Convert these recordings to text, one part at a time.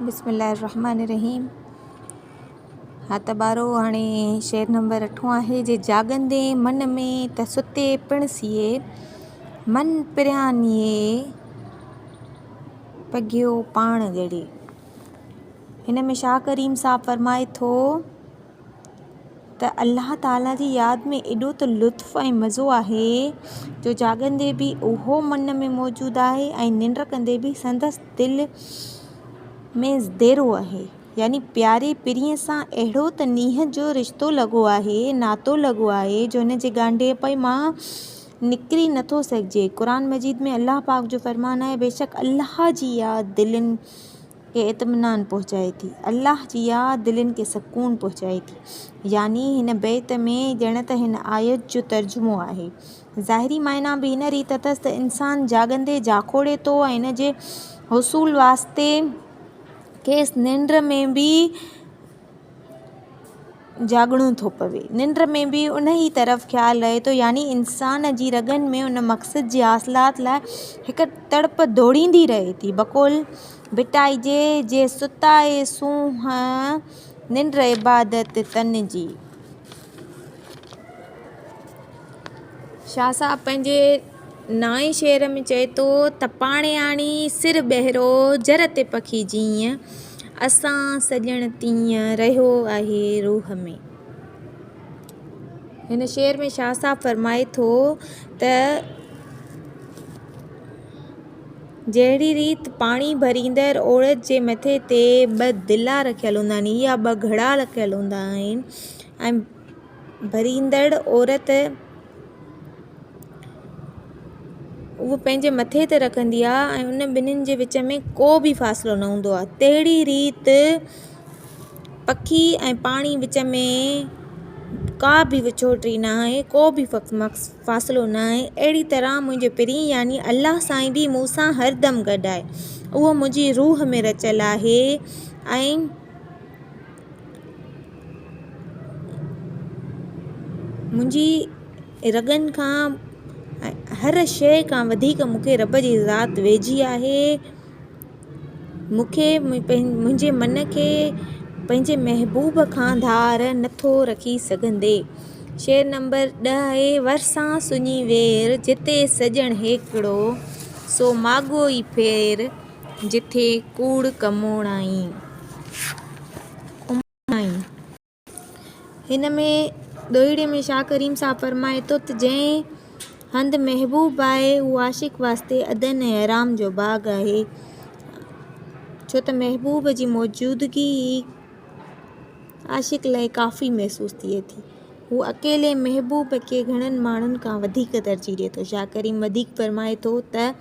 बिस्मिल्लाहिर्रहमानिर्रहीम। हा त ॿारो हाणे शेर नंबर 8 आहे जे जागंदे मन में त सुते पिण सिए मन पिरियानिए पगियो पाण ॻड़े। हिन में शाह करीम साहब फरमाए थो त अल्लाह ताला जी यादि में एॾो त लुत्फ़ ऐं मज़ो आहे जो जागंदे बि उहो मन में मौजूदु आहे ऐं निंड कंदे बि संदसि दिलि में ज़ेरो आहे। यानी प्यारे पिरीअ सां अहिड़ो त नीह जो रिश्तो लॻो आहे, नातो लॻो आहे जो हिन जे गांडे पई मां निकिरी नथो सघिजे। क़ुरान मजीद में अल्लाह पाक जो फरमान आहे, बेशक अल्लाह जी यादि दिलनि खे इत्मिनान पहुचाए थी, अल्लाह जी यादि दिलनि खे सुकून पहुचाए थी। यानी हिन बैत में ॼण त हिन आयत जो तर्जुमो आहे। ज़ाहिरी मायना बि हिन रीत अथसि त इंसानु जागंदे जाखोड़े थो ऐं हिन जे हुसूल वास्ते खेसि निंड में बि जागणो थो पवे, निंड में बि उन ई तरफ़ ख़्यालु रहे थो। यानी इंसान जी रगनि में उन मक़सद जी हासिलात लाइ हिकु तड़प दौड़ींदी रहे थी। बक़ौल बिटाइजे जे सुताए सूंहं निंड इबादत तन जी। शाह साहब पंहिंजे नाए शेर में चए थो त पाणे आणी सिर ॿहिरो जर ते पखी जीअं असां सॼण तीअं रहियो आहे रूह में। हिन शेर में शाह साहब फरमाए थो त जहिड़ी रीति पाणी भरींदड़ औरत जे मथे ते 2 दिला रखियल हूंदा आहिनि या 2 घड़ा रखियल हूंदा आहिनि ऐं भरींदड़ औरत उहो पंहिंजे मथे ते रखंदी आहे ऐं उन ॿिन्हिनि जे विच में को बि फ़ासिलो न हूंदो आहे। तहिड़ी रीति पखी ऐं पाणी विच में का बि विछोटी न आहे, को बि फ़ासिलो न आहे। अहिड़ी तरह मुंहिंजे पिरी यानी अल्लाह साईं बि मूंसां हरदम गॾु आहे। उहो मुंहिंजी रूह में रचियलु आहे ऐं मुंहिंजी रगनि खां हर शइ खां वधीक मूंखे रब जी ज़ात वेझी आहे। मूंखे मुंहिंजे मन खे पंहिंजे महबूब खां धार नथो रखी सघंदे। शेर नंबर 10 आहे, वरसां सुञी वेर जिते सॼण हिकिड़ो सो माॻो ई फेर जिथे कूड़ कमोणाई। हिन में दोहिड़े में शाह करीम साहब फरमाए थो त जंहिं हंधि महबूब आहे उहो आशिक वास्ते अदन ऐं आराम जो बाग़ आहे, छो त महबूब जी मौजूदगी आशिक लाइ काफ़ी महसूस थिए थी। हू अकेले महबूब खे घणनि माण्हुनि खां वधीक तरजीह ॾिए थो। शाह करीम वधीक फरमाए थो त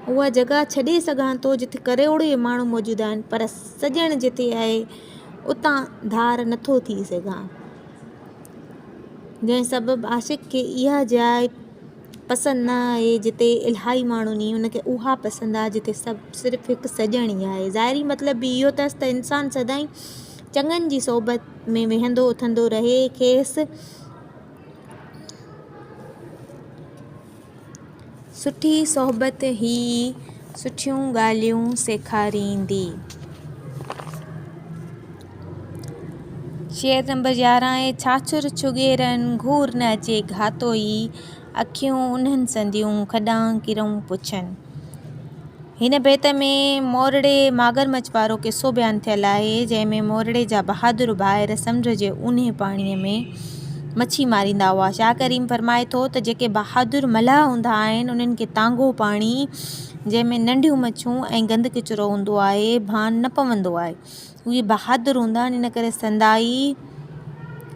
उहा जॻह छॾे सघां थो जिथे करोड़े माण्हू मौजूदु आहिनि, पर सॼण जिथे आहे उतां धार नथो थी सघां। जंहिं सबबु आशिक खे इहा जाइ पसंदि न आहे जिते इलाही माण्हू नी, हुनखे उहा पसंदि आहे जिते सभु सिर्फ़ु हिकु सॼण ई आहे। ज़ाहिरी मतिलबु बि इहो अथसि त इंसानु सदाईं चङनि जी सोबत में वेहंदो उथंदो रहे, खेसि सुठी सोहबत ही सुठियूं ॻाल्हियूं सेखारींदी। शेर नंबर 11 आहे, छाछुर छुगेरनि घूर न अचे घातो ई अखियूं उन्हनि संदियूं खॾां किरूं पुछनि। हिन बैत में मोरड़े मागरमच वारो किस्सो बयानु थियलु आहे, जंहिंमें मोरड़े जा बहादुर ॿाहिरि समुंड जे ऊन्हे पाणीअ में मच्छी मारींदा हुआ। शाह करीम फरमाए थो त जेके बहादुर मलाह हूंदा आहिनि उन्हनि खे तांगो पाणी जंहिंमें नंढियूं मच्छूं ऐं गंद किचिरो हूंदो आहे भान न पवंदो आहे। उहे बहादुर हूंदा आहिनि, इन करे संदाई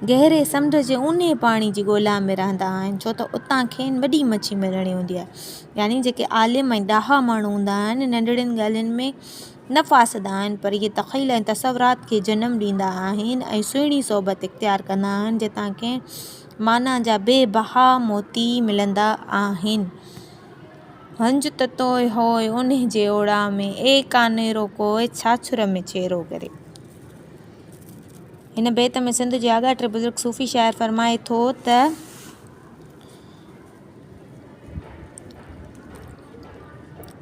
गहरे समुंड जे ऊन्हे पाणी जी ॻोल्हा में रहंदा आहिनि, छो त उतां खेनि वॾी मच्छी मिलणी हूंदी आहे। यानी जेके आलिम ऐं ॾाहा माण्हू हूंदा आहिनि नंढड़ियुनि ॻाल्हियुनि में न फासदा आहिनि, पर इहे तख़ील ऐं तसवरात खे जनमु ॾींदा आहिनि ऐं सुहिणी सोबत इख़्तियार कंदा आहिनि जितां खे माना जा बेबहा मोती मिलंदा आहिनि। हंज ततोय होय उन जे ओड़ा में ए कानेरो कोय छाछुर में चेरो करे। हिन बैत में सिंध जे आगाटे बुज़ुर्ग सूफ़ी शाइर फरमाए थो त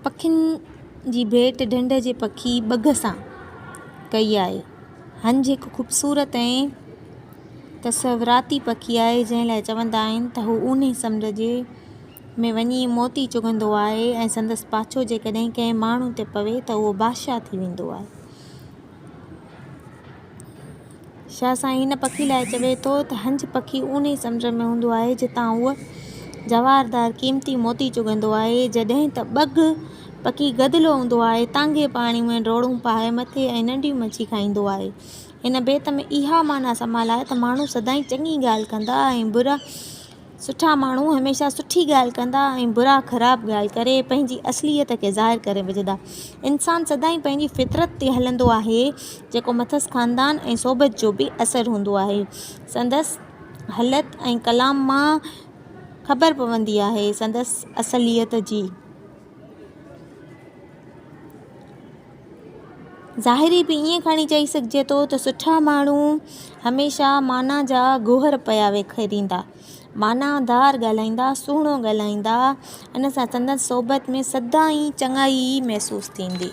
पखियुनि जी भेट ढंढ जे पखी बघ सां कई आहे। हंज हिकु ख़ूबसूरत ऐं तसवराती पखी आहे, जंहिं लाइ चवंदा आहिनि त हू ऊन्हे समुंड जे में वञी मोती चुगंदो आहे ऐं संदसि पाछो जेकॾहिं कंहिं माण्हू ते पवे त उहो बादशाह थी वेंदो आहे। शाह साईं हिन पखी लाइ चवे थो त हंज पखी ऊन्हे समुंड में हूंदो आहे जितां उहो जवाहरदार क़ीमती मोती चुगंदो आहे, जॾहिं त बघ पखी गदिलो हूंदो आहे, तांगे पाणी में डोड़ूं पाए मथे ऐं नंढियूं मच्छी खाईंदो आहे। हिन बेत में इहा माना समाल आहे त माण्हू सदाईं चङी ॻाल्हि कंदा ऐं बुरा सुठा माण्हू हमेशह सुठी ॻाल्हि कंदा ऐं बुरा ख़राबु ॻाल्हि करे पंहिंजी असलियत खे ज़ाहिर करे विझंदा। इंसानु सदाईं पंहिंजी फितरत ते हलंदो आहे, जेको मथसि ख़ानदान ऐं सोबत जो बि असरु हूंदो आहे। संदसि हलत ऐं कलाम मां ख़बर पवंदी आहे संदसि असलियत जी। ज़ाहिरी बि ईअं खणी चई सघिजे थो त सुठा माण्हू हमेशह माना जा गोहर पिया वेखेरींदा, मानादार ॻाल्हाईंदा, सुहिणो ॻाल्हाईंदा, इन सां संदसि सोबत में सदाईं चङाई महसूसु थींदी।